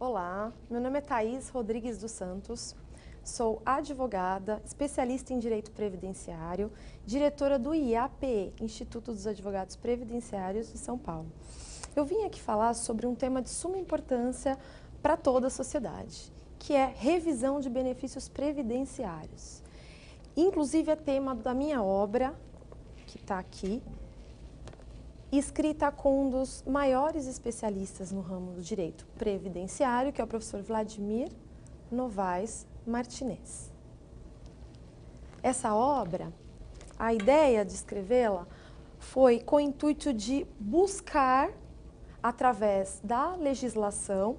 Olá, meu nome é Thaís Rodrigues dos Santos, sou advogada, especialista em Direito Previdenciário, diretora do IAPE, Instituto dos Advogados Previdenciários de São Paulo. Eu vim aqui falar sobre um tema de suma importância para toda a sociedade, que é revisão de benefícios previdenciários. Inclusive é tema da minha obra, que está aqui, escrita com um dos maiores especialistas no ramo do direito previdenciário, que é o professor Vladimir Novaes Martinez. Essa obra, a ideia de escrevê-la foi com o intuito de buscar, através da legislação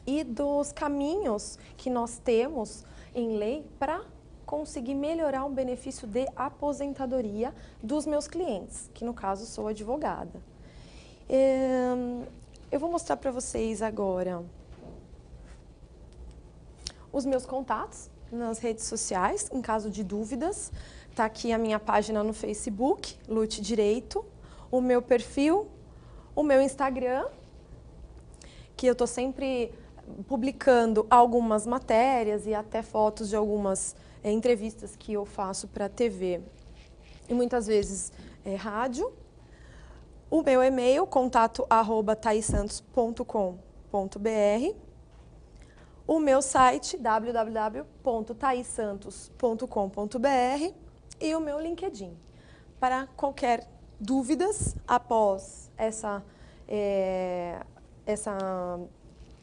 e dos caminhos que nós temos em lei, para conseguir melhorar um benefício de aposentadoria dos meus clientes, que no caso sou advogada. Eu vou mostrar para vocês agora os meus contatos nas redes sociais, em caso de dúvidas. Está aqui a minha página no Facebook, Lute Direito, o meu perfil, o meu Instagram, que eu estou sempre publicando algumas matérias e até fotos de algumas entrevistas que eu faço para TV e muitas vezes rádio. O meu e-mail, contato@thaissantos.com.br. O meu site, www.thaissantos.com.br. E o meu LinkedIn. Para qualquer dúvidas após essa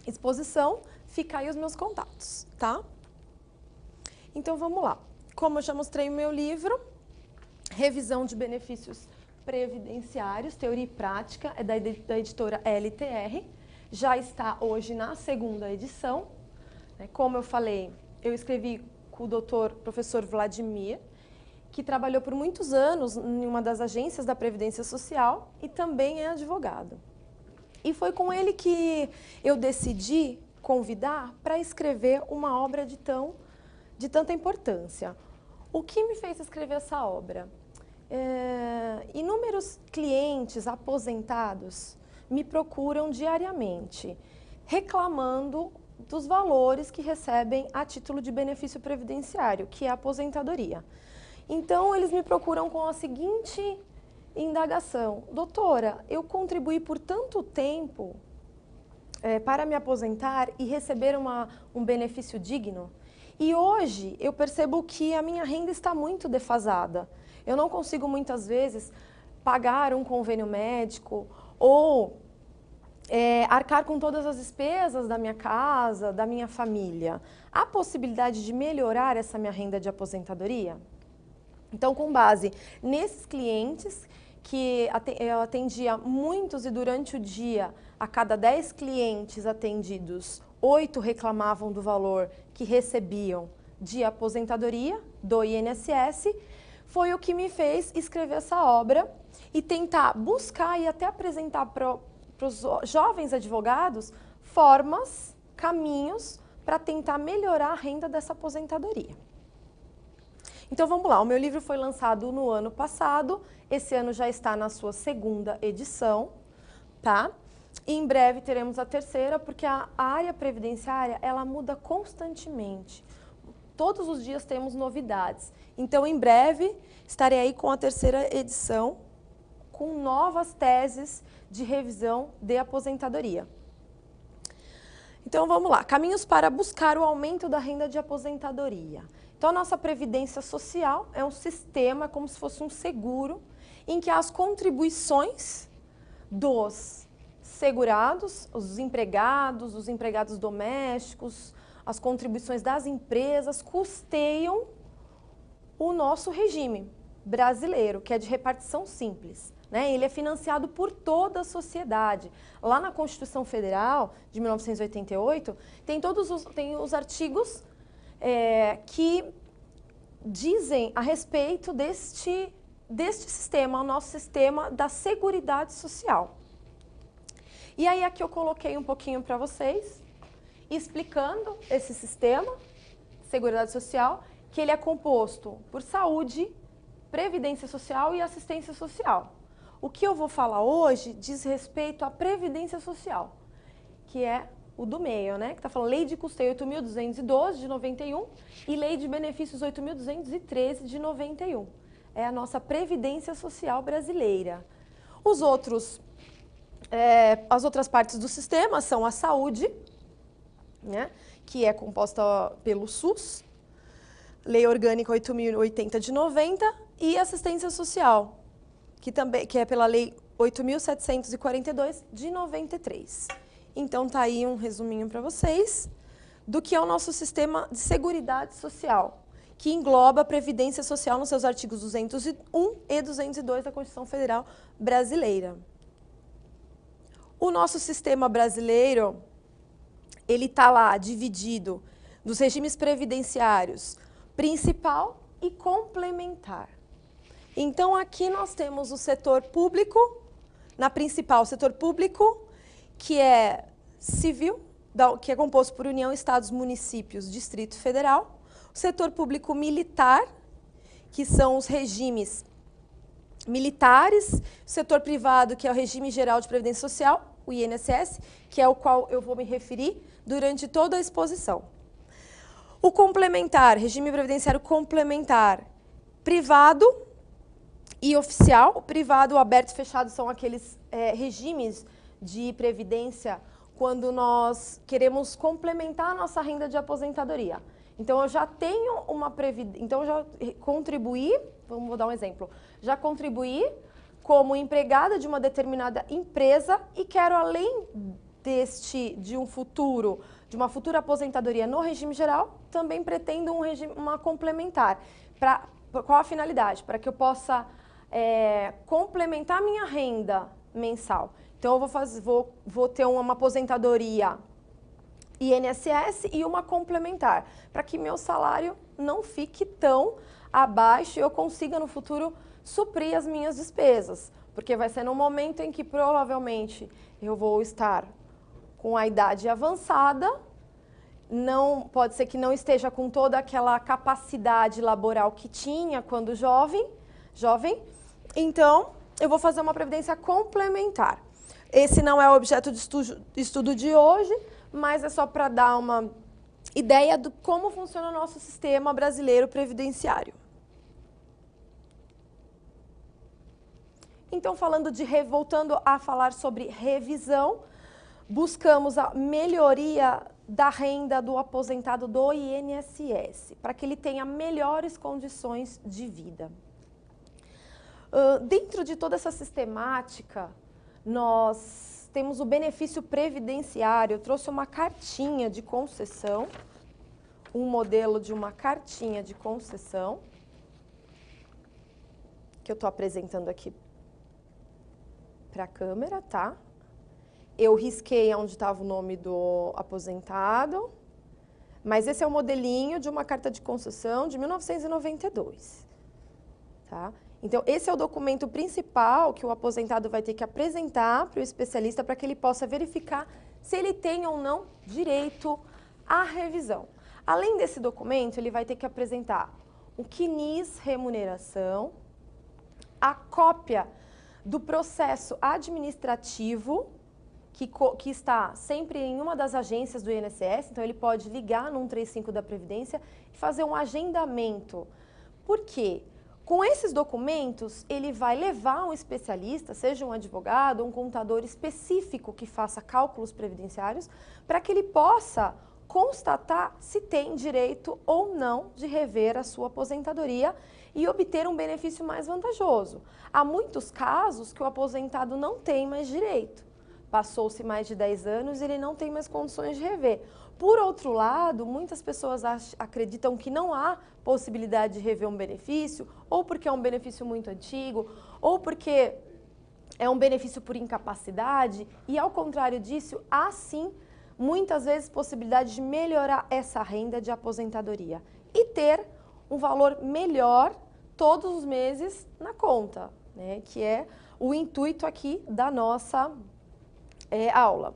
exposição, fica aí os meus contatos, tá? Então vamos lá. Como eu já mostrei o meu livro, Revisão de Benefícios Previdenciários, Teoria e Prática, é da editora LTR. Já está hoje na segunda edição. Como eu falei, eu escrevi com o professor Vladimir, que trabalhou por muitos anos em uma das agências da Previdência Social e também é advogado. E foi com ele que eu decidi convidar para escrever uma obra de tanta importância. O que me fez escrever essa obra? Inúmeros clientes aposentados me procuram diariamente, reclamando dos valores que recebem a título de benefício previdenciário, que é a aposentadoria. Então, eles me procuram com a seguinte indagação: doutora, eu contribuí por tanto tempo para me aposentar e receber um benefício digno, e hoje eu percebo que a minha renda está muito defasada. Eu não consigo muitas vezes pagar um convênio médico ou arcar com todas as despesas da minha casa, da minha família. Há possibilidade de melhorar essa minha renda de aposentadoria? Então, com base nesses clientes, que eu atendia muitos e durante o dia, a cada 10 clientes atendidos, 8 reclamavam do valor que recebiam de aposentadoria do INSS, foi o que me fez escrever essa obra e tentar buscar e até apresentar para os jovens advogados formas, caminhos para tentar melhorar a renda dessa aposentadoria. Então vamos lá, o meu livro foi lançado no ano passado, esse ano já está na sua segunda edição, tá? E em breve teremos a terceira, porque a área previdenciária, ela muda constantemente. Todos os dias temos novidades. Então, em breve, estarei aí com a terceira edição, com novas teses de revisão de aposentadoria. Então, vamos lá. Caminhos para buscar o aumento da renda de aposentadoria. Então, a nossa Previdência Social é um sistema, como se fosse um seguro, em que as contribuições dos segurados, os empregados domésticos, as contribuições das empresas custeiam o nosso regime brasileiro, que é de repartição simples. Ele é financiado por toda a sociedade. Lá na Constituição Federal de 1988, tem os artigos que dizem a respeito deste sistema, o nosso sistema da Seguridade Social. E aí aqui eu coloquei um pouquinho para vocês, explicando esse sistema, Seguridade Social, que ele é composto por saúde, previdência social e assistência social. O que eu vou falar hoje diz respeito à previdência social, que é o do meio, né? Que está falando Lei de Custeio 8.212 de 91 e Lei de Benefícios 8.213 de 91. É a nossa Previdência Social brasileira. As outras partes do sistema são a saúde, né? Que é composta pelo SUS, Lei Orgânica 8.080 de 90 e assistência social, que é pela Lei 8.742 de 93. Então, tá aí um resuminho para vocês do que é o nosso sistema de seguridade social, que engloba a Previdência Social nos seus artigos 201 e 202 da Constituição Federal Brasileira. O nosso sistema brasileiro, ele está lá dividido nos regimes previdenciários principal e complementar. Então, aqui nós temos o setor público, na principal, o setor público, que é civil, que é composto por União, Estados, Municípios, Distrito Federal. O setor público militar, que são os regimes militares. O setor privado, que é o Regime Geral de Previdência Social, o INSS, que é o qual eu vou me referir durante toda a exposição. O complementar, regime previdenciário complementar, privado e oficial. O privado, o aberto e fechado são aqueles regimes de previdência quando nós queremos complementar a nossa renda de aposentadoria. Então, eu já tenho uma previdência, então eu já contribuí, vou dar um exemplo, já contribuí como empregada de uma determinada empresa e quero, além de uma futura aposentadoria no regime geral, também pretendo uma complementar. Qual a finalidade? Para que eu possa complementar minha renda mensal. Então, eu vou ter uma aposentadoria INSS e uma complementar, para que meu salário não fique tão abaixo e eu consiga, no futuro, suprir as minhas despesas. Porque vai ser num momento em que, provavelmente, eu vou estar com a idade avançada, pode ser que não esteja com toda aquela capacidade laboral que tinha quando jovem, então eu vou fazer uma previdência complementar. Esse não é o objeto de estudo de hoje, mas é só para dar uma ideia de como funciona o nosso sistema brasileiro previdenciário. Então, voltando a falar sobre revisão, buscamos a melhoria da renda do aposentado do INSS, para que ele tenha melhores condições de vida. Dentro de toda essa sistemática, nós temos o benefício previdenciário. Eu trouxe uma cartinha de concessão, um modelo de uma cartinha de concessão, que eu estou apresentando aqui para a câmera, tá? Eu risquei onde estava o nome do aposentado, mas esse é o modelinho de uma carta de concessão de 1992, tá? Então, esse é o documento principal que o aposentado vai ter que apresentar para o especialista para que ele possa verificar se ele tem ou não direito à revisão. Além desse documento, ele vai ter que apresentar o CNIS remuneração, a cópia do processo administrativo, que está sempre em uma das agências do INSS, então ele pode ligar no 135 da Previdência e fazer um agendamento. Por quê? Com esses documentos, ele vai levar um especialista, seja um advogado, um contador específico que faça cálculos previdenciários, para que ele possa constatar se tem direito ou não de rever a sua aposentadoria e obter um benefício mais vantajoso. Há muitos casos que o aposentado não tem mais direito. Passou-se mais de 10 anos e ele não tem mais condições de rever. Por outro lado, muitas pessoas acreditam que não há possibilidade de rever um benefício, ou porque é um benefício muito antigo, ou porque é um benefício por incapacidade, e ao contrário disso, há sim, muitas vezes, possibilidade de melhorar essa renda de aposentadoria e ter um valor melhor todos os meses na conta, né? Que é o intuito aqui da nossa aula.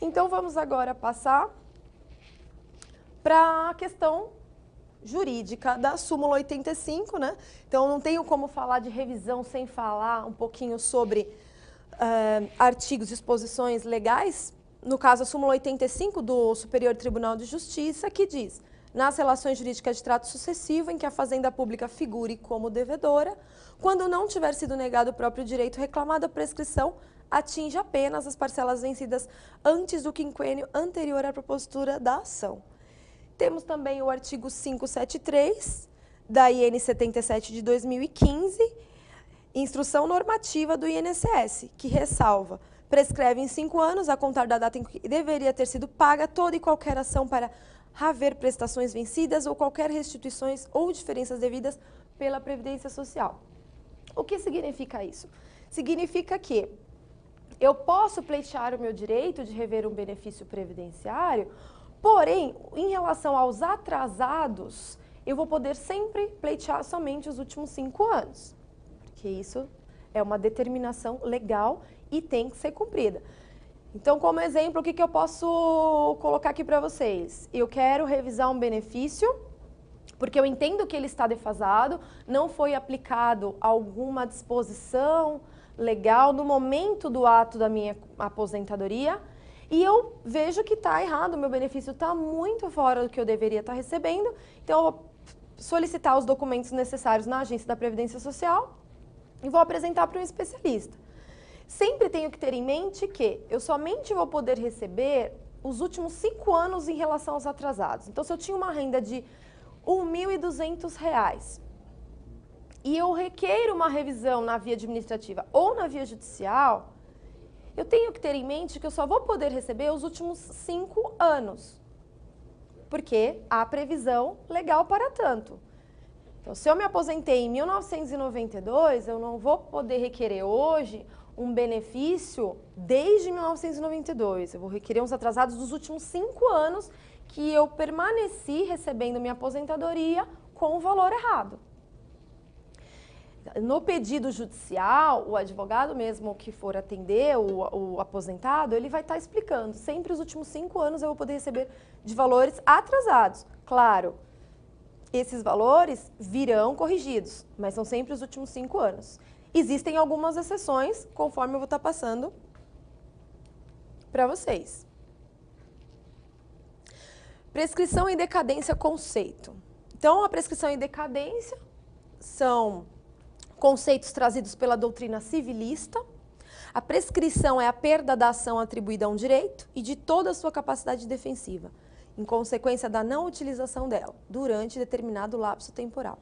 Então, vamos agora passar para a questão jurídica da súmula 85, né? Então, não tenho como falar de revisão sem falar um pouquinho sobre artigos e disposições legais, no caso, a súmula 85 do Superior Tribunal de Justiça, que diz: nas relações jurídicas de trato sucessivo em que a fazenda pública figure como devedora, quando não tiver sido negado o próprio direito reclamado, a prescrição atinge apenas as parcelas vencidas antes do quinquênio anterior à propositura da ação. Temos também o artigo 573 da IN 77 de 2015, instrução normativa do INSS, que ressalva: prescreve em 5 anos, a contar da data em que deveria ter sido paga, toda e qualquer ação para haver prestações vencidas ou qualquer restituições ou diferenças devidas pela Previdência Social. O que significa isso? Significa que eu posso pleitear o meu direito de rever um benefício previdenciário, porém, em relação aos atrasados, eu vou poder sempre pleitear somente os últimos 5 anos, porque isso é uma determinação legal e tem que ser cumprida. Então, como exemplo, o que eu posso colocar aqui para vocês? Eu quero revisar um benefício, porque eu entendo que ele está defasado, não foi aplicado alguma disposição legal no momento do ato da minha aposentadoria, e eu vejo que está errado, o meu benefício está muito fora do que eu deveria estar recebendo, então eu vou solicitar os documentos necessários na Agência da Previdência Social e vou apresentar para um especialista. Sempre tenho que ter em mente que eu somente vou poder receber os últimos 5 anos em relação aos atrasados. Então, se eu tinha uma renda de R$ 1.200 e eu requeiro uma revisão na via administrativa ou na via judicial, eu tenho que ter em mente que eu só vou poder receber os últimos 5 anos, porque há previsão legal para tanto. Então, se eu me aposentei em 1992, eu não vou poder requerer hoje um benefício desde 1992. Eu vou requerer uns atrasados dos últimos 5 anos que eu permaneci recebendo minha aposentadoria com o valor errado. No pedido judicial, o advogado mesmo que for atender o aposentado, ele vai estar explicando. Sempre os últimos 5 anos eu vou poder receber de valores atrasados. Claro, esses valores virão corrigidos, mas são sempre os últimos 5 anos. Existem algumas exceções, conforme eu vou estar passando para vocês. Prescrição e decadência conceito. Então, a prescrição e decadência são conceitos trazidos pela doutrina civilista. A prescrição é a perda da ação atribuída a um direito e de toda a sua capacidade defensiva, em consequência da não utilização dela, durante determinado lapso temporal.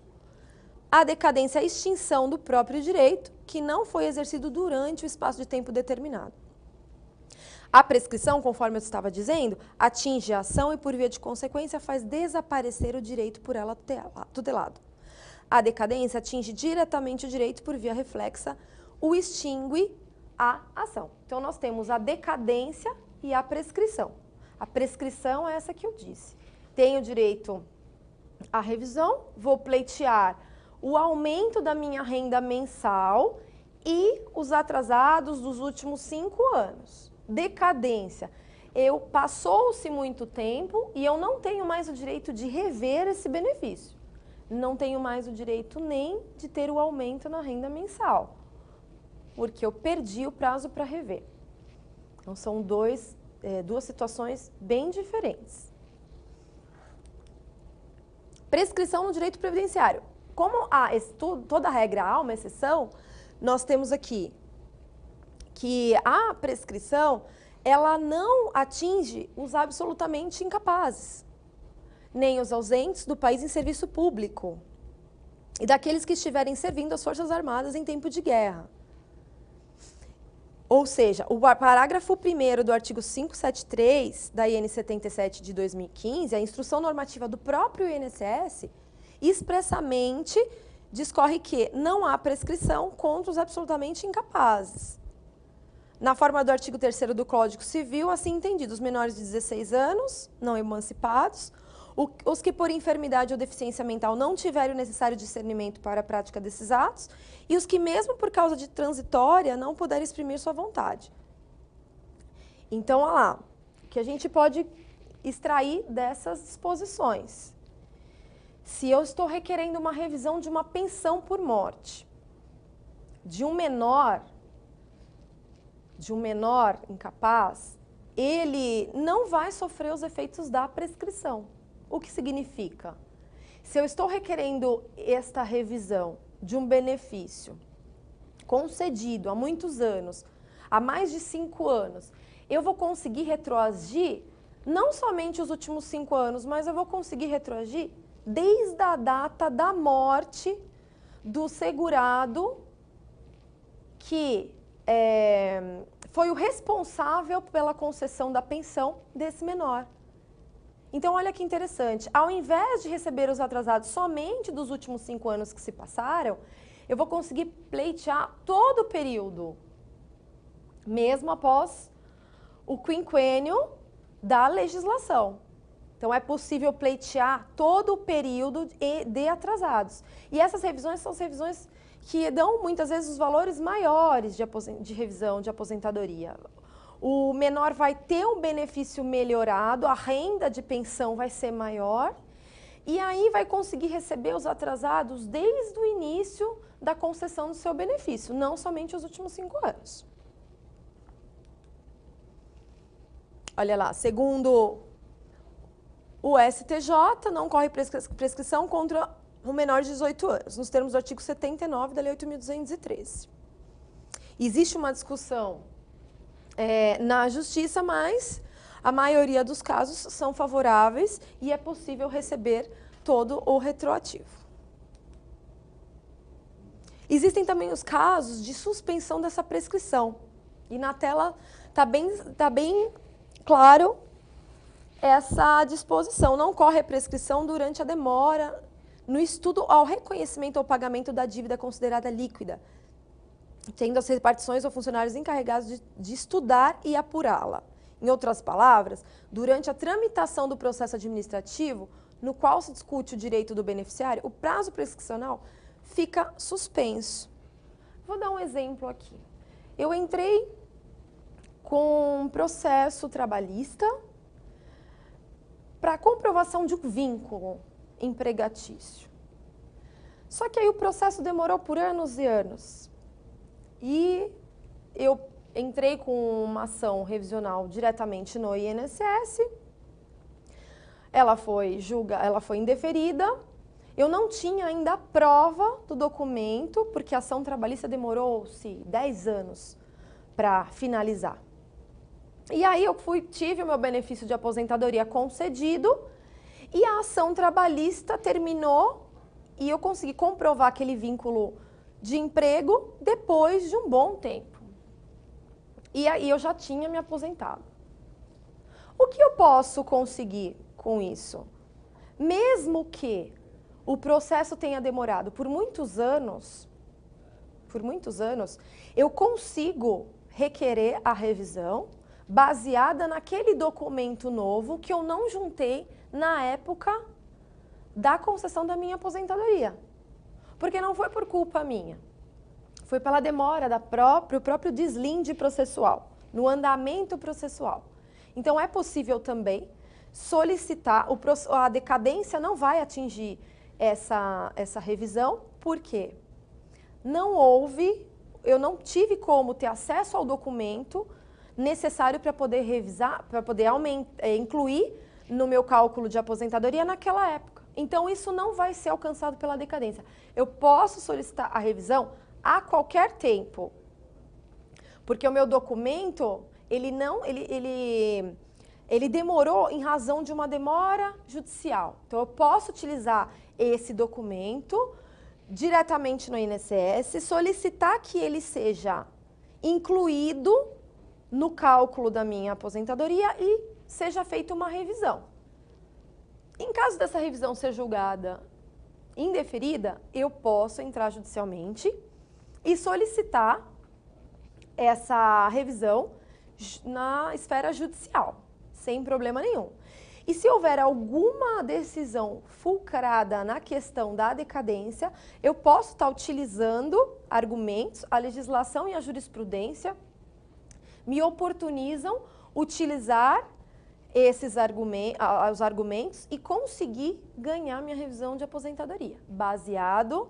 A decadência é a extinção do próprio direito, que não foi exercido durante o espaço de tempo determinado. A prescrição, conforme eu estava dizendo, atinge a ação e, por via de consequência, faz desaparecer o direito por ela tutelado. A decadência atinge diretamente o direito por via reflexa, o extingue a ação. Então, nós temos a decadência e a prescrição. A prescrição é essa que eu disse. Tenho direito à revisão, vou pleitear o aumento da minha renda mensal e os atrasados dos últimos 5 anos. Decadência. Passou-se muito tempo e eu não tenho mais o direito de rever esse benefício. Não tenho mais o direito nem de ter o aumento na renda mensal, porque eu perdi o prazo para rever. Então, são duas situações bem diferentes. Prescrição no direito previdenciário. Como toda regra há uma exceção, nós temos aqui que a prescrição, ela não atinge os absolutamente incapazes, nem os ausentes do país em serviço público e daqueles que estiverem servindo as Forças Armadas em tempo de guerra. Ou seja, o parágrafo 1º do artigo 573 da IN 77 de 2015, a instrução normativa do próprio INSS, expressamente discorre que não há prescrição contra os absolutamente incapazes. Na forma do artigo 3º do Código Civil, assim entendido, os menores de 16 anos, não emancipados, os que por enfermidade ou deficiência mental não tiverem o necessário discernimento para a prática desses atos, e os que mesmo por causa de transitória não puderem exprimir sua vontade. Então, olha lá, o que a gente pode extrair dessas disposições? Se eu estou requerendo uma revisão de uma pensão por morte de um menor incapaz, ele não vai sofrer os efeitos da prescrição. O que significa? Se eu estou requerendo esta revisão de um benefício concedido há muitos anos, há mais de 5 anos, eu vou conseguir retroagir não somente os últimos 5 anos, mas eu vou conseguir retroagir desde a data da morte do segurado que foi o responsável pela concessão da pensão desse menor. Então, olha que interessante, ao invés de receber os atrasados somente dos últimos 5 anos que se passaram, eu vou conseguir pleitear todo o período, mesmo após o quinquênio da legislação. Então, é possível pleitear todo o período de atrasados. E essas revisões são as revisões que dão, muitas vezes, os valores maiores de revisão de aposentadoria. O menor vai ter um benefício melhorado, a renda de pensão vai ser maior, e aí vai conseguir receber os atrasados desde o início da concessão do seu benefício, não somente os últimos 5 anos. Olha lá, segundo o STJ, não corre prescrição contra o menor de 18 anos, nos termos do artigo 79 da Lei 8.213. Existe uma discussão na Justiça, mas a maioria dos casos são favoráveis e é possível receber todo o retroativo. Existem também os casos de suspensão dessa prescrição. E na tela tá bem claro essa disposição. Não corre a prescrição durante a demora no estudo ao reconhecimento ou pagamento da dívida considerada líquida, tendo as repartições ou funcionários encarregados de estudar e apurá-la. Em outras palavras, durante a tramitação do processo administrativo, no qual se discute o direito do beneficiário, o prazo prescricional fica suspenso. Vou dar um exemplo aqui. Eu entrei com um processo trabalhista para comprovação de um vínculo empregatício. Só que aí o processo demorou por anos e anos. E eu entrei com uma ação revisional diretamente no INSS, ela foi indeferida, eu não tinha ainda a prova do documento, porque a ação trabalhista demorou-se 10 anos para finalizar. E aí eu tive o meu benefício de aposentadoria concedido e a ação trabalhista terminou e eu consegui comprovar aquele vínculo de emprego depois de um bom tempo. E aí eu já tinha me aposentado. O que eu posso conseguir com isso? Mesmo que o processo tenha demorado por muitos anos, eu consigo requerer a revisão baseada naquele documento novo que eu não juntei na época da concessão da minha aposentadoria. Porque não foi por culpa minha, foi pela demora do próprio deslinde processual, no andamento processual. Então, é possível também solicitar, a decadência não vai atingir essa revisão, porque eu não tive como ter acesso ao documento necessário para poder revisar, para poder incluir no meu cálculo de aposentadoria naquela época. Então, isso não vai ser alcançado pela decadência. Eu posso solicitar a revisão a qualquer tempo, porque o meu documento, ele demorou em razão de uma demora judicial. Então, eu posso utilizar esse documento diretamente no INSS, solicitar que ele seja incluído no cálculo da minha aposentadoria e seja feita uma revisão. Em caso dessa revisão ser julgada indeferida, eu posso entrar judicialmente e solicitar essa revisão na esfera judicial, sem problema nenhum. E se houver alguma decisão fulcrada na questão da decadência, eu posso estar utilizando argumentos, a legislação e a jurisprudência me oportunizam utilizar os argumentos e conseguir ganhar minha revisão de aposentadoria, baseado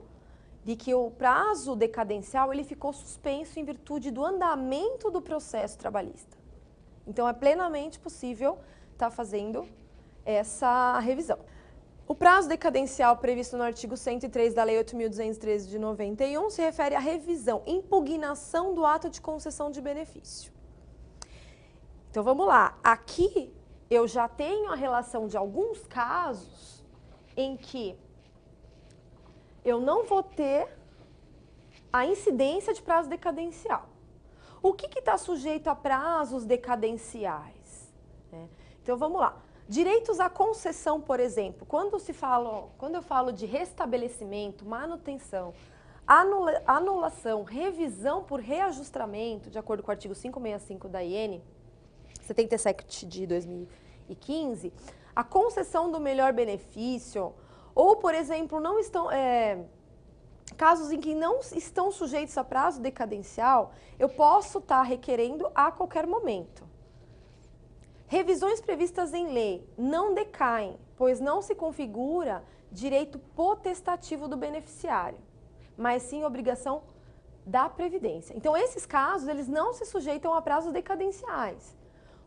de que o prazo decadencial ele ficou suspenso em virtude do andamento do processo trabalhista. Então, é plenamente possível estar fazendo essa revisão. O prazo decadencial previsto no artigo 103 da Lei 8.213 de 91 se refere à revisão, impugnação do ato de concessão de benefício. Então, vamos lá. Aqui, eu já tenho a relação de alguns casos em que eu não vou ter a incidência de prazo decadencial. O que está sujeito a prazos decadenciais? Então, vamos lá. Direitos à concessão, por exemplo, quando eu falo de restabelecimento, manutenção, anulação, revisão por reajustamento, de acordo com o artigo 565 da IN 77 de 2015, a concessão do melhor benefício, ou, por exemplo, não estão, casos em que não estão sujeitos a prazo decadencial, eu posso estar requerendo a qualquer momento. Revisões previstas em lei não decaem, pois não se configura direito potestativo do beneficiário, mas sim obrigação da Previdência. Então, esses casos, eles não se sujeitam a prazos decadenciais.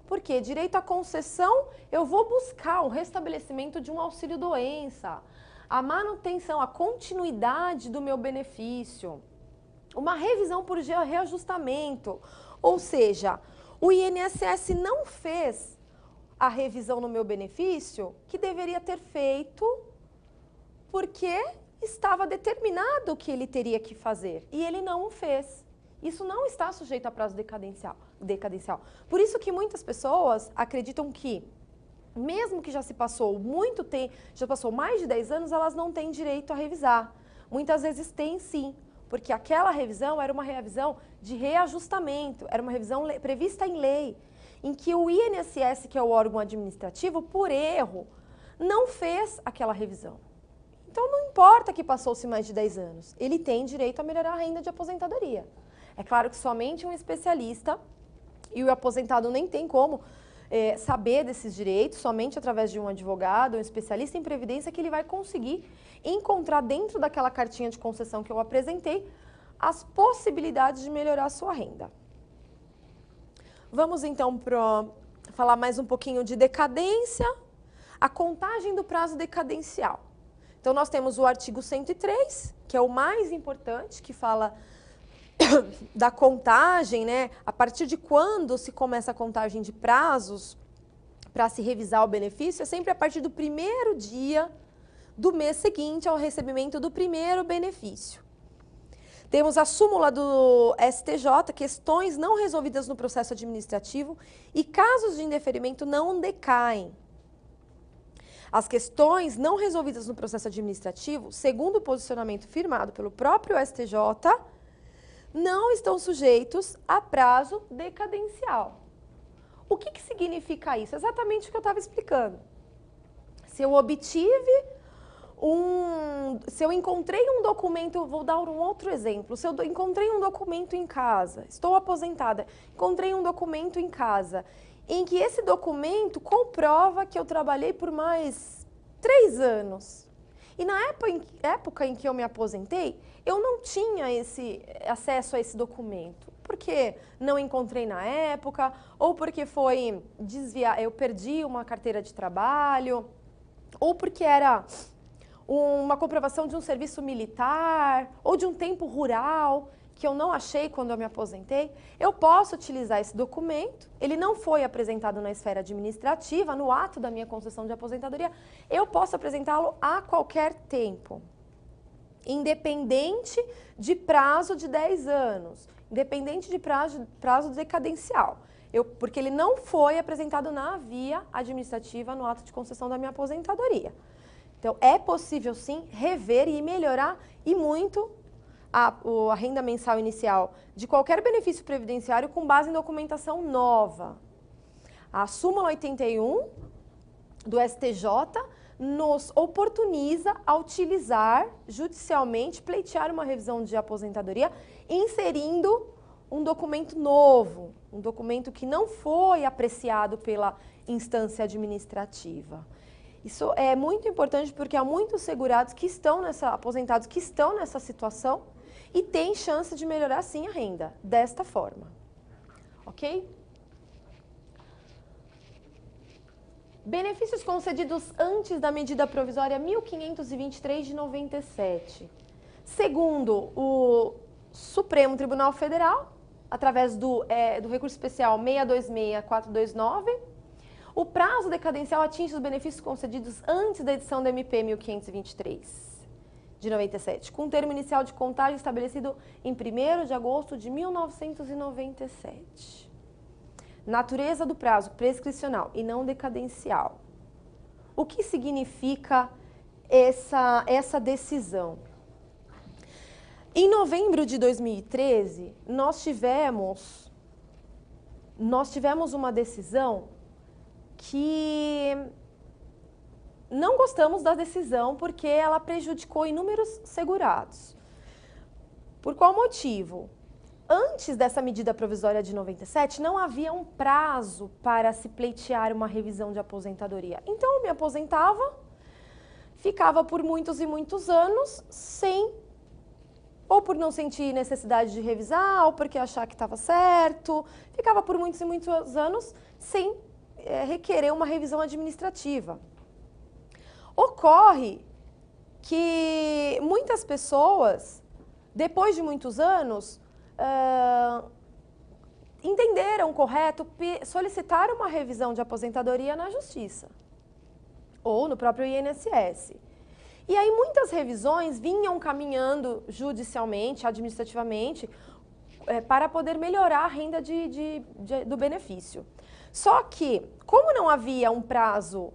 Por quê? Direito à concessão, eu vou buscar o restabelecimento de um auxílio-doença, a manutenção, a continuidade do meu benefício, uma revisão por reajustamento, ou seja, o INSS não fez a revisão no meu benefício que deveria ter feito porque estava determinado que ele teria que fazer e ele não o fez. Isso não está sujeito a prazo decadencial. Por isso que muitas pessoas acreditam que, mesmo que já se passou muito tempo, já passou mais de 10 anos, elas não têm direito a revisar. Muitas vezes têm sim, porque aquela revisão era uma revisão de reajustamento, era uma revisão prevista em lei, em que o INSS, que é o órgão administrativo, por erro, não fez aquela revisão. Então, não importa que passou-se mais de 10 anos, ele tem direito a melhorar a renda de aposentadoria. É claro que somente um especialista, e o aposentado nem tem como saber desses direitos, somente através de um advogado, um especialista em previdência, que ele vai conseguir encontrar dentro daquela cartinha de concessão que eu apresentei as possibilidades de melhorar a sua renda. Vamos então falar mais um pouquinho de decadência, a contagem do prazo decadencial. Então, nós temos o artigo 103, que é o mais importante, que fala da contagem, né? A partir de quando se começa a contagem de prazos para se revisar o benefício, é sempre a partir do primeiro dia do mês seguinte ao recebimento do primeiro benefício. Temos a súmula do STJ, questões não resolvidas no processo administrativo e casos de indeferimento não decaem. As questões não resolvidas no processo administrativo, segundo o posicionamento firmado pelo próprio STJ, não estão sujeitos a prazo decadencial. O que significa isso? Exatamente o que eu estava explicando. Se eu encontrei um documento, vou dar um outro exemplo, se eu encontrei um documento em casa, estou aposentada, encontrei um documento em casa, em que esse documento comprova que eu trabalhei por mais 3 anos. E na época em que eu me aposentei, eu não tinha acesso a esse documento. Porque não encontrei na época, ou porque foi eu perdi uma carteira de trabalho, ou porque era uma comprovação de um serviço militar, ou de um tempo rural, que eu não achei quando eu me aposentei, eu posso utilizar esse documento, ele não foi apresentado na esfera administrativa, no ato da minha concessão de aposentadoria, eu posso apresentá-lo a qualquer tempo, independente de prazo de 10 anos, independente de prazo decadencial, porque ele não foi apresentado na via administrativa no ato de concessão da minha aposentadoria. Então, é possível sim rever e melhorar e muito a renda mensal inicial de qualquer benefício previdenciário com base em documentação nova. A súmula 81 do STJ nos oportuniza a utilizar judicialmente, pleitear uma revisão de aposentadoria, inserindo um documento novo, um documento que não foi apreciado pela instância administrativa. Isso é muito importante porque há muitos segurados que estão aposentados que estão nessa situação e têm chance de melhorar sim a renda, desta forma. Ok? Benefícios concedidos antes da medida provisória 1523 de 97. Segundo o Supremo Tribunal Federal, através do recurso especial 626429, o prazo decadencial atinge os benefícios concedidos antes da edição do MP 1523 de 97, com termo inicial de contagem estabelecido em 1º de agosto de 1997. Natureza do prazo prescricional e não decadencial. O que significa essa decisão? Em novembro de 2013, nós tivemos uma decisão que não gostamos da decisão porque ela prejudicou inúmeros segurados. Por qual motivo? Antes dessa medida provisória de 97, não havia um prazo para se pleitear uma revisão de aposentadoria. Então, eu me aposentava, ficava por muitos e muitos anos sem, ou por não sentir necessidade de revisar, ou porque achar que estava certo, ficava por muitos e muitos anos sem requerer uma revisão administrativa. Ocorre que muitas pessoas, depois de muitos anos, entenderam correto solicitar uma revisão de aposentadoria na Justiça ou no próprio INSS. E aí muitas revisões vinham caminhando judicialmente, administrativamente, para poder melhorar a renda do benefício. Só que, como não havia um prazo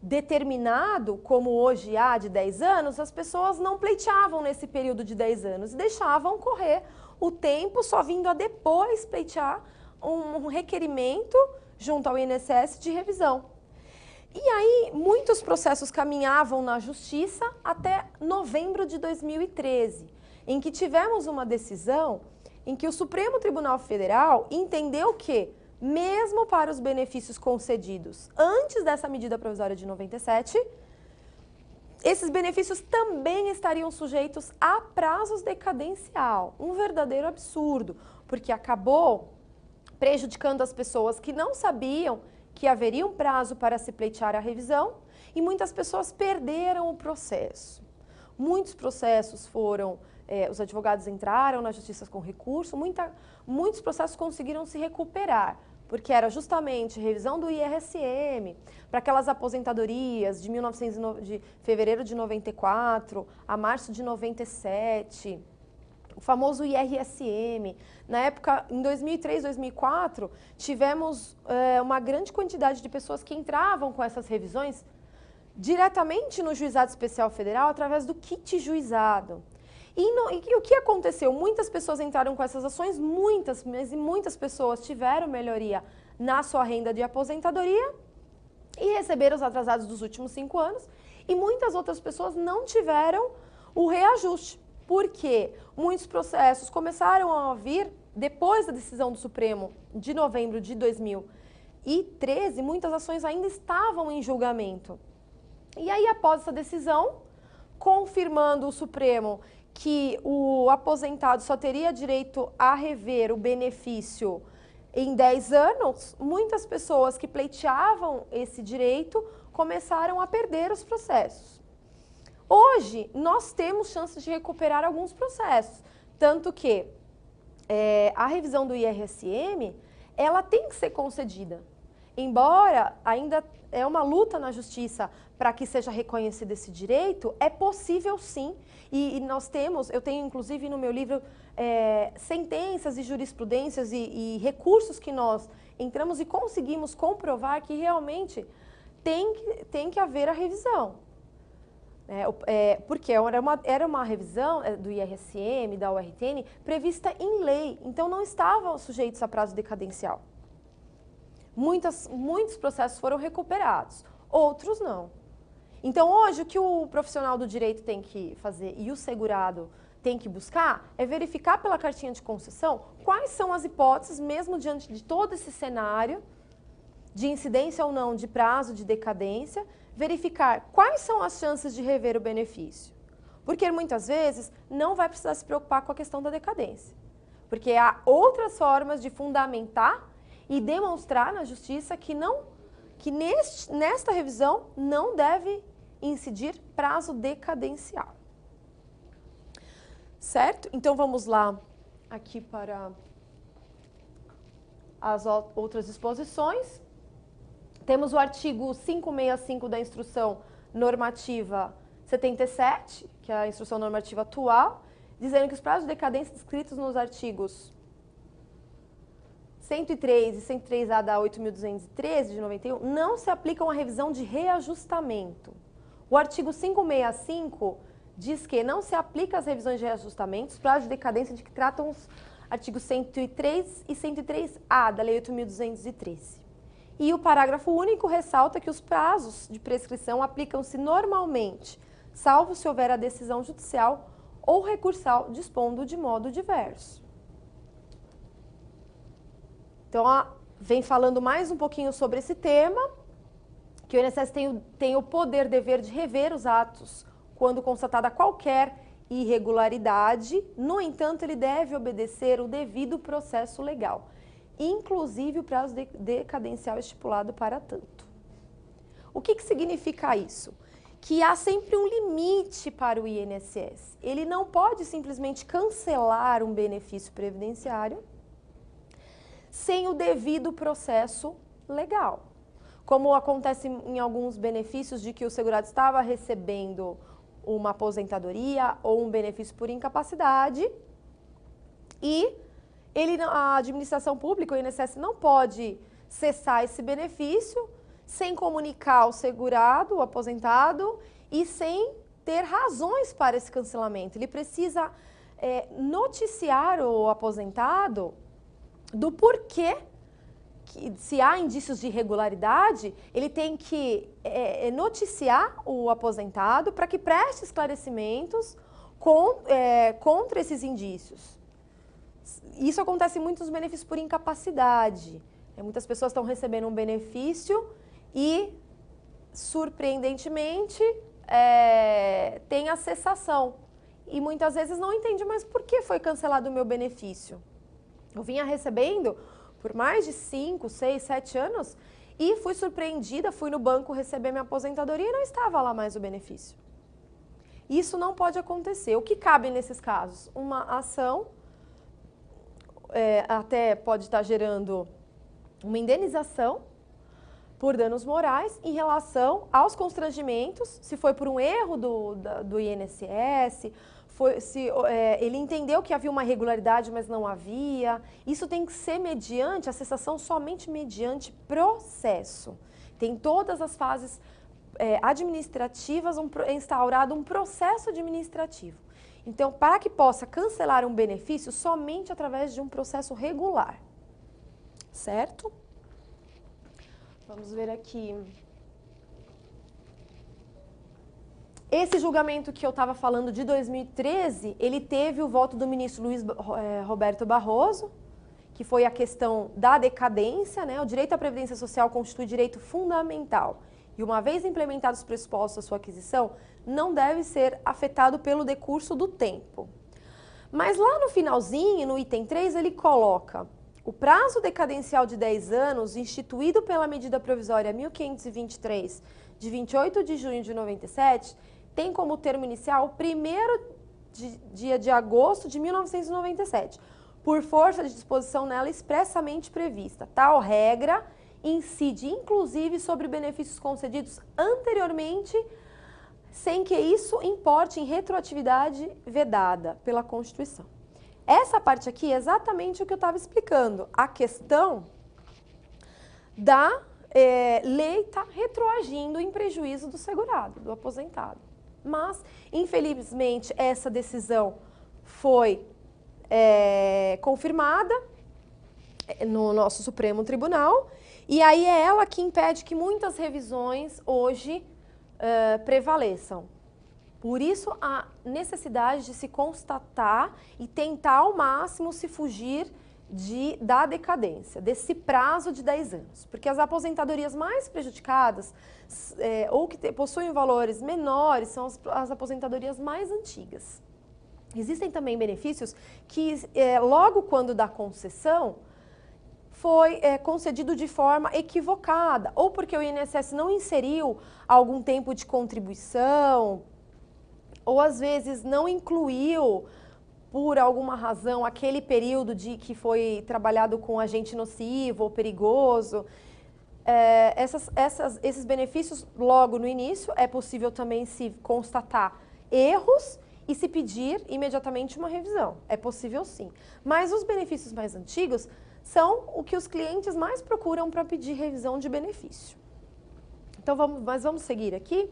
determinado, como hoje há, de 10 anos, as pessoas não pleiteavam nesse período de 10 anos e deixavam correr o tempo, só vindo a depois pleitear um requerimento junto ao INSS de revisão. E aí, muitos processos caminhavam na Justiça até novembro de 2013, em que tivemos uma decisão em que o Supremo Tribunal Federal entendeu que, mesmo para os benefícios concedidos antes dessa medida provisória de 97, esses benefícios também estariam sujeitos a prazos decadencial. Um verdadeiro absurdo, porque acabou prejudicando as pessoas que não sabiam que haveria um prazo para se pleitear a revisão e muitas pessoas perderam o processo. Muitos processos foram, os advogados entraram na justiça com recurso, muitos processos conseguiram se recuperar, porque era justamente revisão do IRSM, para aquelas aposentadorias de fevereiro de 94 a março de 97, o famoso IRSM. Na época, em 2003, 2004, tivemos uma grande quantidade de pessoas que entravam com essas revisões diretamente no Juizado Especial Federal através do kit juizado. E o que aconteceu? Muitas pessoas entraram com essas ações, muitas pessoas tiveram melhoria na sua renda de aposentadoria e receberam os atrasados dos últimos 5 anos, e muitas outras pessoas não tiveram o reajuste, porque muitos processos começaram a vir depois da decisão do Supremo de novembro de 2013, muitas ações ainda estavam em julgamento. E aí, após essa decisão, confirmando o Supremo que o aposentado só teria direito a rever o benefício em 10 anos, muitas pessoas que pleiteavam esse direito começaram a perder os processos. Hoje, nós temos chances de recuperar alguns processos, tanto que a revisão do IRSM, ela tem que ser concedida. Embora ainda é uma luta na justiça para que seja reconhecido esse direito, é possível sim. E eu tenho inclusive no meu livro sentenças e jurisprudências e recursos que nós entramos e conseguimos comprovar que realmente tem que haver a revisão. Porque era uma revisão do IRSM, da URTN, prevista em lei, então não estavam sujeitos a prazo decadencial. Muitos processos foram recuperados, outros não. Então, hoje, o que o profissional do direito tem que fazer e o segurado tem que buscar é verificar pela cartinha de concessão quais são as hipóteses, mesmo diante de todo esse cenário de incidência ou não de prazo de decadência, verificar quais são as chances de rever o benefício. Porque muitas vezes não vai precisar se preocupar com a questão da decadência. Porque há outras formas de fundamentar e demonstrar na justiça que que nesta revisão não deve incidir prazo decadencial. Certo? Então vamos lá aqui para as outras disposições. Temos o artigo 565 da Instrução Normativa 77, que é a Instrução Normativa atual, dizendo que os prazos de decadência descritos nos artigos 103 e 103A da 8.213 de 91 não se aplicam à revisão de reajustamento. O artigo 565 diz que não se aplica às revisões de reajustamento os prazos de decadência de que tratam os artigos 103 e 103A da Lei 8.213. E o parágrafo único ressalta que os prazos de prescrição aplicam-se normalmente, salvo se houver a decisão judicial ou recursal dispondo de modo diverso. Então, vem falando mais um pouquinho sobre esse tema, que o INSS tem o poder, dever de rever os atos quando constatada qualquer irregularidade. No entanto, ele deve obedecer o devido processo legal, inclusive o prazo decadencial estipulado para tanto. O que significa isso? Que há sempre um limite para o INSS. Ele não pode simplesmente cancelar um benefício previdenciário sem o devido processo legal. Como acontece em alguns benefícios de que o segurado estava recebendo uma aposentadoria ou um benefício por incapacidade e a administração pública, o INSS, não pode cessar esse benefício sem comunicar ao segurado, o aposentado, e sem ter razões para esse cancelamento. Ele precisa noticiar o aposentado do porquê, que, se há indícios de irregularidade, ele tem que noticiar o aposentado para que preste esclarecimentos contra esses indícios. Isso acontece muito nos benefícios por incapacidade. Muitas pessoas estão recebendo um benefício e, surpreendentemente, tem a cessação. E muitas vezes não entende, mas por que foi cancelado o meu benefício? Eu vinha recebendo por mais de 5, 6, 7 anos e fui surpreendida, fui no banco receber minha aposentadoria e não estava lá mais o benefício. Isso não pode acontecer. O que cabe nesses casos? Uma ação, até pode estar gerando uma indenização por danos morais em relação aos constrangimentos, se foi por um erro do INSS, ele entendeu que havia uma irregularidade, mas não havia. Isso tem que ser mediante, a cessação somente mediante processo. Tem todas as fases administrativas, instaurado um processo administrativo. Então, para que possa cancelar um benefício, somente através de um processo regular. Certo? Vamos ver aqui. Esse julgamento que eu estava falando de 2013, ele teve o voto do ministro Luiz Roberto Barroso, que foi a questão da decadência, né? O direito à previdência social constitui direito fundamental. E uma vez implementados os pressupostos da sua aquisição, não deve ser afetado pelo decurso do tempo. Mas lá no finalzinho, no item 3, ele coloca: o prazo decadencial de 10 anos, instituído pela medida provisória 1523, de 28 de junho de 97, tem como termo inicial o primeiro dia de agosto de 1997, por força de disposição nela expressamente prevista. Tal regra incide, inclusive, sobre benefícios concedidos anteriormente, sem que isso importe em retroatividade vedada pela Constituição. Essa parte aqui é exatamente o que eu estava explicando. A questão da lei está retroagindo em prejuízo do segurado, do aposentado. Mas, infelizmente, essa decisão foi confirmada no nosso Supremo Tribunal, e aí é ela que impede que muitas revisões hoje prevaleçam. Por isso, a necessidade de se constatar e tentar ao máximo se fugir da decadência, desse prazo de 10 anos. Porque as aposentadorias mais prejudicadas ou que possuem valores menores são as aposentadorias mais antigas. Existem também benefícios que, logo quando da concessão, foi concedido de forma equivocada, ou porque o INSS não inseriu algum tempo de contribuição, ou às vezes não incluiu, por alguma razão, aquele período de que foi trabalhado com agente nocivo ou perigoso. Esses benefícios, logo no início, é possível também se constatar erros e se pedir imediatamente uma revisão. É possível sim. Mas os benefícios mais antigos são o que os clientes mais procuram para pedir revisão de benefício. Então, vamos seguir aqui,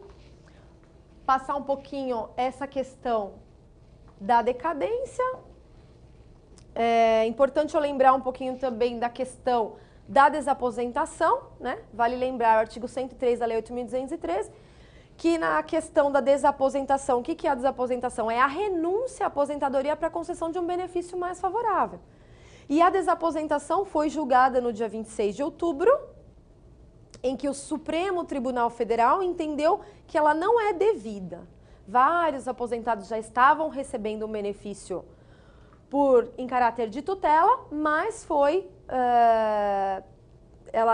passar um pouquinho essa questão da decadência. É importante eu lembrar um pouquinho também da questão da desaposentação, né? Vale lembrar o artigo 103 da Lei 8.213, que na questão da desaposentação, o que é a desaposentação? É a renúncia à aposentadoria para a concessão de um benefício mais favorável. E a desaposentação foi julgada no dia 26 de outubro, em que o Supremo Tribunal Federal entendeu que ela não é devida. Vários aposentados já estavam recebendo um benefício em caráter de tutela, mas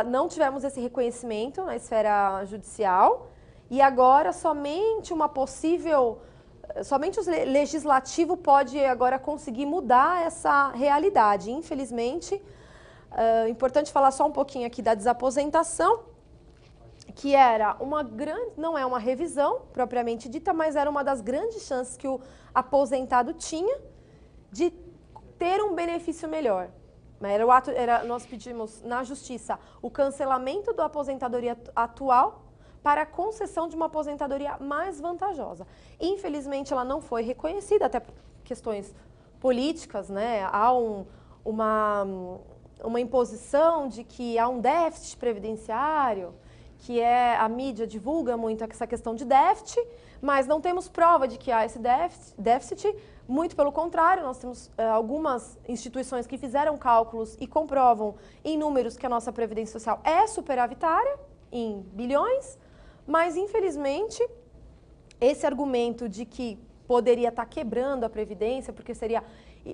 não tivemos esse reconhecimento na esfera judicial, e agora somente o legislativo pode agora conseguir mudar essa realidade. Infelizmente, é importante falar só um pouquinho aqui da desaposentação, que era não é uma revisão propriamente dita, mas era uma das grandes chances que o aposentado tinha de ter um benefício melhor. Nós pedimos na Justiça o cancelamento da aposentadoria atual para a concessão de uma aposentadoria mais vantajosa. Infelizmente, ela não foi reconhecida, até por questões políticas, né? Há uma imposição de que há um déficit previdenciário, que a mídia divulga muito essa questão de déficit, mas não temos prova de que há esse déficit. Muito pelo contrário, nós temos algumas instituições que fizeram cálculos e comprovam em números que a nossa Previdência Social é superavitária, em bilhões, mas infelizmente esse argumento de que poderia estar quebrando a Previdência, porque seria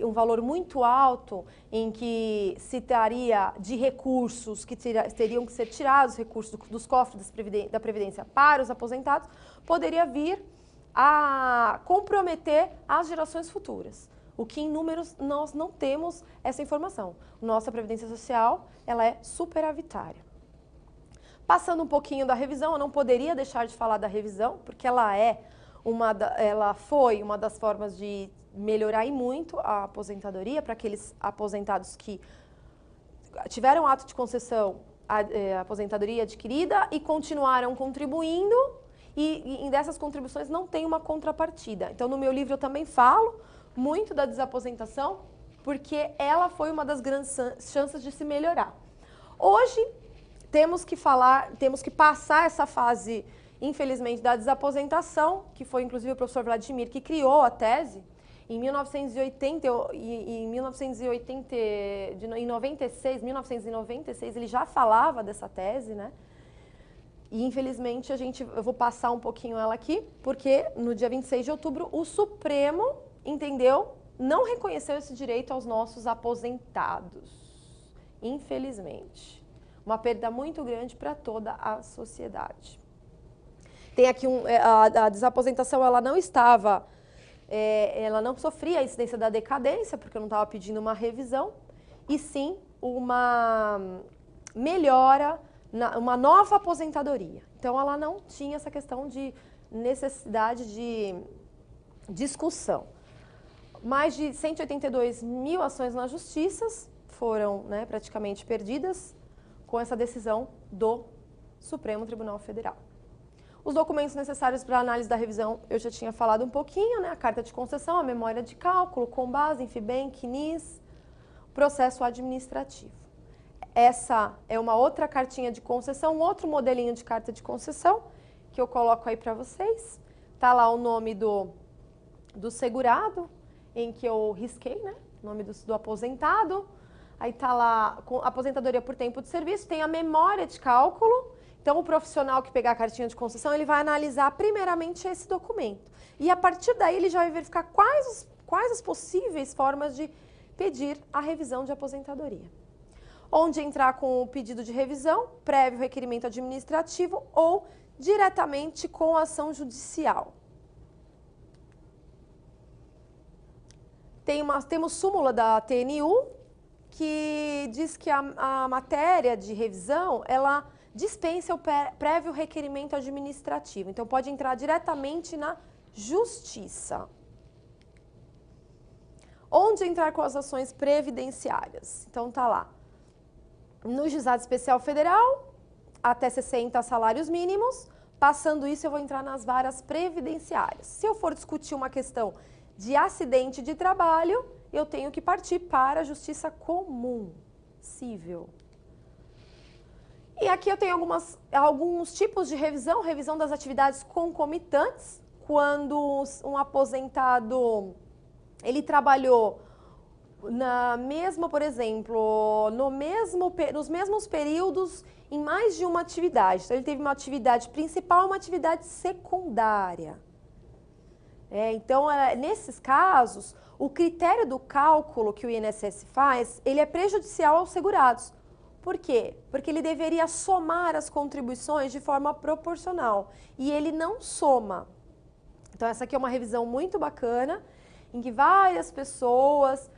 um valor muito alto em que se daria de recursos que teriam que ser tirados, recursos dos cofres da Previdência para os aposentados, poderia vir a comprometer as gerações futuras. O que em números nós não temos essa informação. Nossa Previdência Social, ela é superavitária. Passando um pouquinho da revisão, eu não poderia deixar de falar da revisão, porque ela foi uma das formas de melhorar e muito a aposentadoria para aqueles aposentados que tiveram ato de concessão à aposentadoria adquirida e continuaram contribuindo, e dessas contribuições não tem uma contrapartida. Então, no meu livro eu também falo muito da desaposentação, porque ela foi uma das grandes chances de se melhorar. Hoje, temos que passar essa fase, infelizmente, da desaposentação, que foi inclusive o professor Vladimir que criou a tese. Em 1996, ele já falava dessa tese, né? E, infelizmente, eu vou passar um pouquinho ela aqui, porque no dia 26 de outubro, o Supremo não reconheceu esse direito aos nossos aposentados. Infelizmente. Uma perda muito grande para toda a sociedade. Tem aqui a desaposentação, ela não sofria a incidência da decadência, porque eu não estava pedindo uma revisão, e sim uma melhora, uma nova aposentadoria. Então, ela não tinha essa questão de necessidade de discussão. Mais de 182 mil ações na justiça foram, né, praticamente perdidas com essa decisão do Supremo Tribunal Federal. Os documentos necessários para a análise da revisão, eu já tinha falado um pouquinho, né? A carta de concessão, a memória de cálculo, com base em FIBEM, CNIS, processo administrativo. Essa é uma outra cartinha de concessão, um outro modelinho de carta de concessão, que eu coloco aí para vocês. Está lá o nome do segurado, em que eu risquei, né? O nome do aposentado. Aí está lá, aposentadoria por tempo de serviço, tem a memória de cálculo. Então, o profissional que pegar a cartinha de concessão, ele vai analisar primeiramente esse documento. E a partir daí, ele já vai verificar quais as possíveis formas de pedir a revisão de aposentadoria. onde entrar com o pedido de revisão, prévio requerimento administrativo ou diretamente com ação judicial. Temos súmula da TNU que diz que a matéria de revisão, ela dispensa o prévio requerimento administrativo. Então, pode entrar diretamente na Justiça. Onde entrar com as ações previdenciárias? Então, tá lá. No Juizado Especial Federal, até 60 salários mínimos. Passando isso, eu vou entrar nas varas previdenciárias. Se eu for discutir uma questão de acidente de trabalho, eu tenho que partir para a Justiça Comum, civil. E aqui eu tenho alguns tipos de revisão. Revisão das atividades concomitantes, quando um aposentado, ele trabalhou por exemplo, nos mesmos períodos em mais de uma atividade. Então, ele teve uma atividade principal e uma atividade secundária. Então, nesses casos, o critério do cálculo que o INSS faz, ele é prejudicial aos segurados. Por quê? Porque ele deveria somar as contribuições de forma proporcional. E ele não soma. Então, essa aqui é uma revisão muito bacana, em que várias pessoas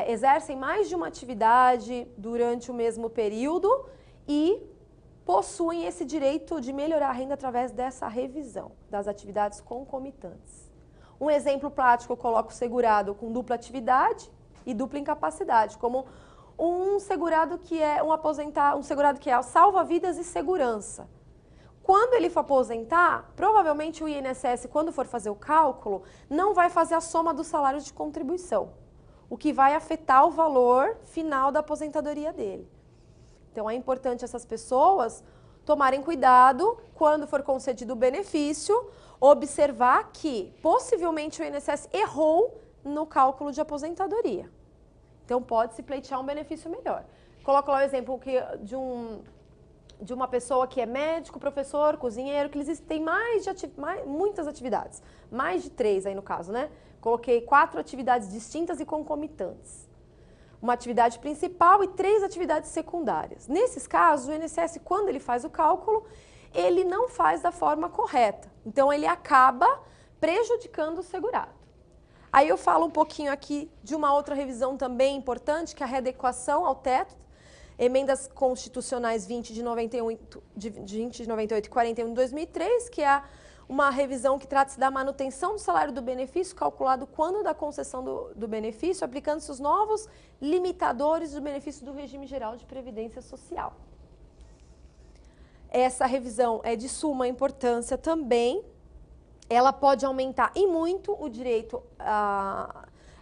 exercem mais de uma atividade durante o mesmo período e possuem esse direito de melhorar a renda através dessa revisão das atividades concomitantes. Um exemplo prático, eu coloco o segurado com dupla atividade e dupla incapacidade, como um segurado que é um segurado que é salva-vidas e segurança. Quando ele for aposentar, provavelmente o INSS, quando for fazer o cálculo, não vai fazer a soma dos salários de contribuição, o que vai afetar o valor final da aposentadoria dele. Então, é importante essas pessoas tomarem cuidado quando for concedido o benefício, observar que possivelmente o INSS errou no cálculo de aposentadoria. Então, pode-se pleitear um benefício melhor. Coloco lá o exemplo de uma pessoa que é médico, professor, cozinheiro, que eles têm muitas atividades. Mais de 3 aí no caso, né? Coloquei 4 atividades distintas e concomitantes. Uma atividade principal e 3 atividades secundárias. Nesses casos, o INSS, quando ele faz o cálculo, ele não faz da forma correta. Então, ele acaba prejudicando o segurado. Aí eu falo um pouquinho aqui de uma outra revisão também importante, que é a readequação ao teto, emendas constitucionais 20 de 98 e 41 de 2003, que é uma revisão que trata-se da manutenção do salário do benefício calculado quando da concessão do benefício, aplicando-se os novos limitadores do benefício do regime geral de previdência social. Essa revisão é de suma importância também. Ela pode aumentar e muito o direito,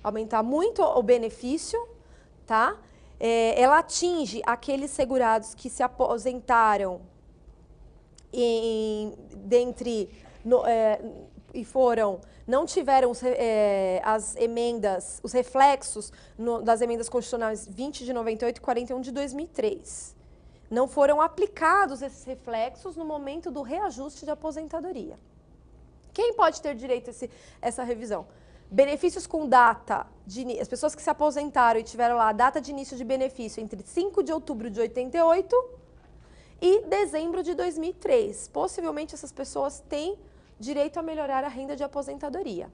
aumentar muito o benefício, tá? Ela atinge aqueles segurados que se aposentaram não tiveram as emendas, os reflexos das emendas constitucionais 20 de 98 e 41 de 2003. Não foram aplicados esses reflexos no momento do reajuste de aposentadoria. Quem pode ter direito a essa revisão? Benefícios com data, as pessoas que se aposentaram e tiveram lá a data de início de benefício entre 5 de outubro de 88 e dezembro de 2003. Possivelmente essas pessoas têm direito a melhorar a renda de aposentadoria,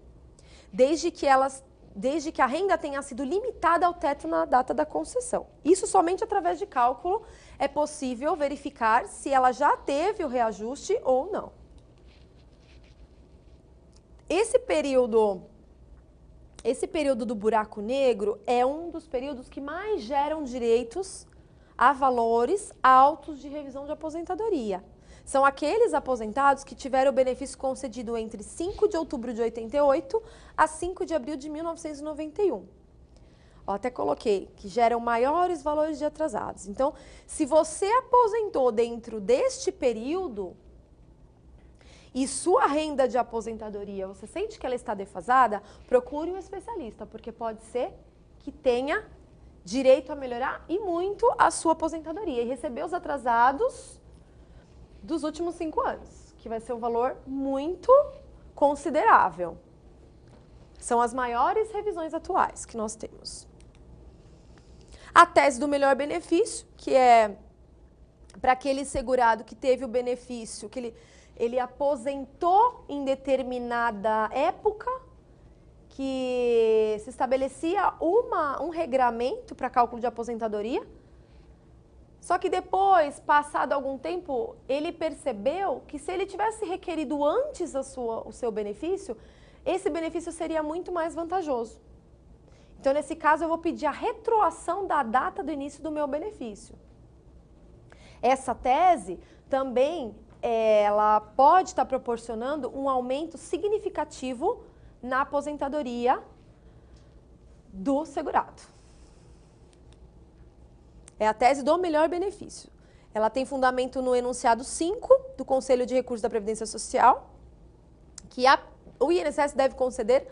desde que a renda tenha sido limitada ao teto na data da concessão. Isso somente através de cálculo é possível verificar se ela já teve o reajuste ou não. Esse período do buraco negro é um dos períodos que mais geram direitos a valores altos de revisão de aposentadoria. São aqueles aposentados que tiveram o benefício concedido entre 5 de outubro de 88 a 5 de abril de 1991. Até coloquei que geram maiores valores de atrasados. Então, se você aposentou dentro deste período e sua renda de aposentadoria, você sente que ela está defasada, procure um especialista, porque pode ser que tenha direito a melhorar e muito a sua aposentadoria e receber os atrasados dos últimos 5 anos, que vai ser um valor muito considerável. São as maiores revisões atuais que nós temos. A tese do melhor benefício, que é para aquele segurado que teve o benefício, que ele aposentou em determinada época, que se estabelecia um regramento para cálculo de aposentadoria. Só que depois, passado algum tempo, ele percebeu que se ele tivesse requerido antes o seu benefício, esse benefício seria muito mais vantajoso. Então, nesse caso, eu vou pedir a retroação da data do início do meu benefício. Essa tese também ela pode estar proporcionando um aumento significativo na aposentadoria do segurado. É a tese do melhor benefício. Ela tem fundamento no enunciado 5 do Conselho de Recursos da Previdência Social, que o INSS deve conceder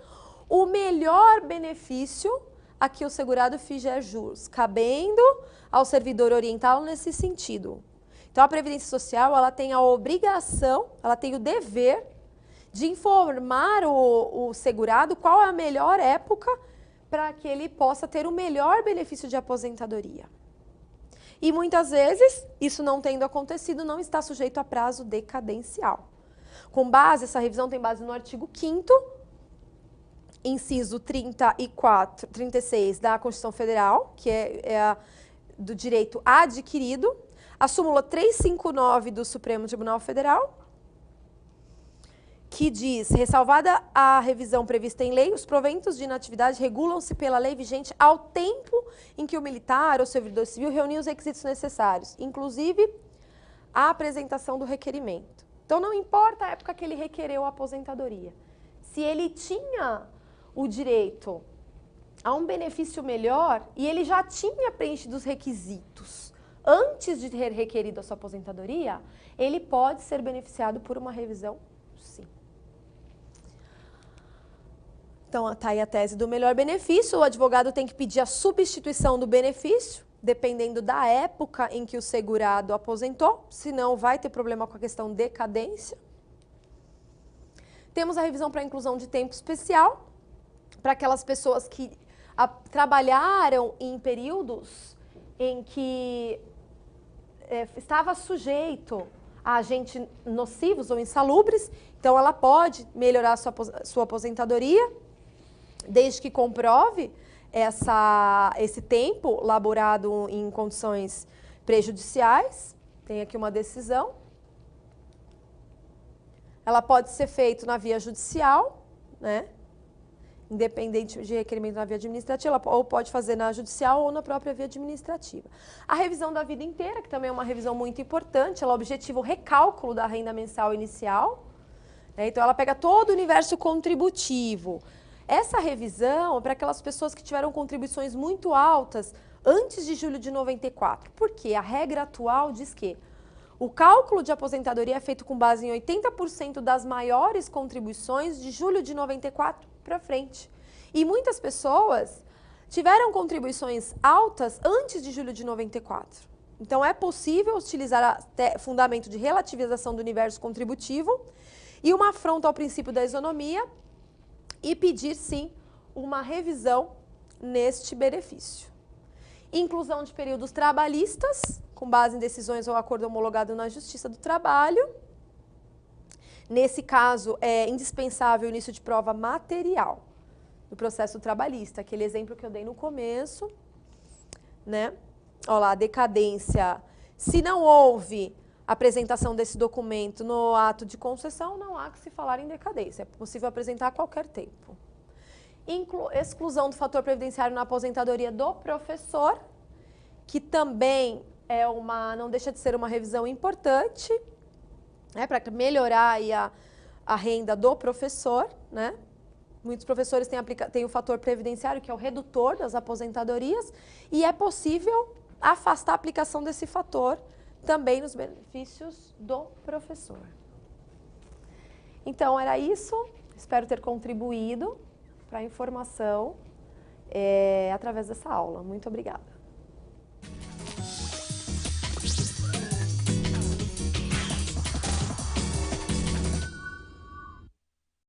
o melhor benefício a que o segurado fizer jus, cabendo ao servidor orientá-lo nesse sentido. Então, a Previdência Social, ela tem a obrigação, ela tem o dever de informar o segurado qual é a melhor época para que ele possa ter o melhor benefício de aposentadoria. E muitas vezes, isso não tendo acontecido, não está sujeito a prazo decadencial. Com base, essa revisão tem base no artigo 5º, inciso 36 da Constituição Federal, que é do direito adquirido, a súmula 359 do Supremo Tribunal Federal, que diz, ressalvada a revisão prevista em lei, os proventos de inatividade regulam-se pela lei vigente ao tempo em que o militar ou servidor civil reuniu os requisitos necessários, inclusive a apresentação do requerimento. Então, não importa a época que ele requereu a aposentadoria. Se ele tinha o direito a um benefício melhor e ele já tinha preenchido os requisitos antes de ter requerido a sua aposentadoria, ele pode ser beneficiado por uma revisão, sim. Então, está aí a tese do melhor benefício. O advogado tem que pedir a substituição do benefício, dependendo da época em que o segurado aposentou, senão vai ter problema com a questão de decadência. Temos a revisão para a inclusão de tempo especial, para aquelas pessoas que trabalharam em períodos em que estava sujeito a agentes nocivos ou insalubres, então ela pode melhorar a sua aposentadoria, desde que comprove esse tempo laborado em condições prejudiciais. Tem aqui uma decisão. Ela pode ser feita na via judicial, né? Independente de requerimento na via administrativa, ou pode fazer na judicial ou na própria via administrativa. A revisão da vida inteira, que também é uma revisão muito importante, ela objetiva o recálculo da renda mensal inicial, né? Então, ela pega todo o universo contributivo. Essa revisão é para aquelas pessoas que tiveram contribuições muito altas antes de julho de 94, porque a regra atual diz que o cálculo de aposentadoria é feito com base em 80% das maiores contribuições de julho de 94 para frente. E muitas pessoas tiveram contribuições altas antes de julho de 94. Então, é possível utilizar fundamento de relativização do universo contributivo e uma afronta ao princípio da isonomia e pedir, sim, uma revisão neste benefício. Inclusão de períodos trabalhistas, com base em decisões ou acordo homologado na Justiça do Trabalho. Nesse caso, é indispensável o início de prova material do processo trabalhista, aquele exemplo que eu dei no começo, né? Olha lá, a decadência. Se não houve apresentação desse documento no ato de concessão, não há que se falar em decadência. É possível apresentar a qualquer tempo. Exclusão do fator previdenciário na aposentadoria do professor, que também não deixa de ser uma revisão importante, né, para melhorar aí a renda do professor, né? Muitos professores têm o fator previdenciário, que é o redutor das aposentadorias, e é possível afastar a aplicação desse fator também nos benefícios do professor. Então, era isso. Espero ter contribuído para a informação através dessa aula. Muito obrigada.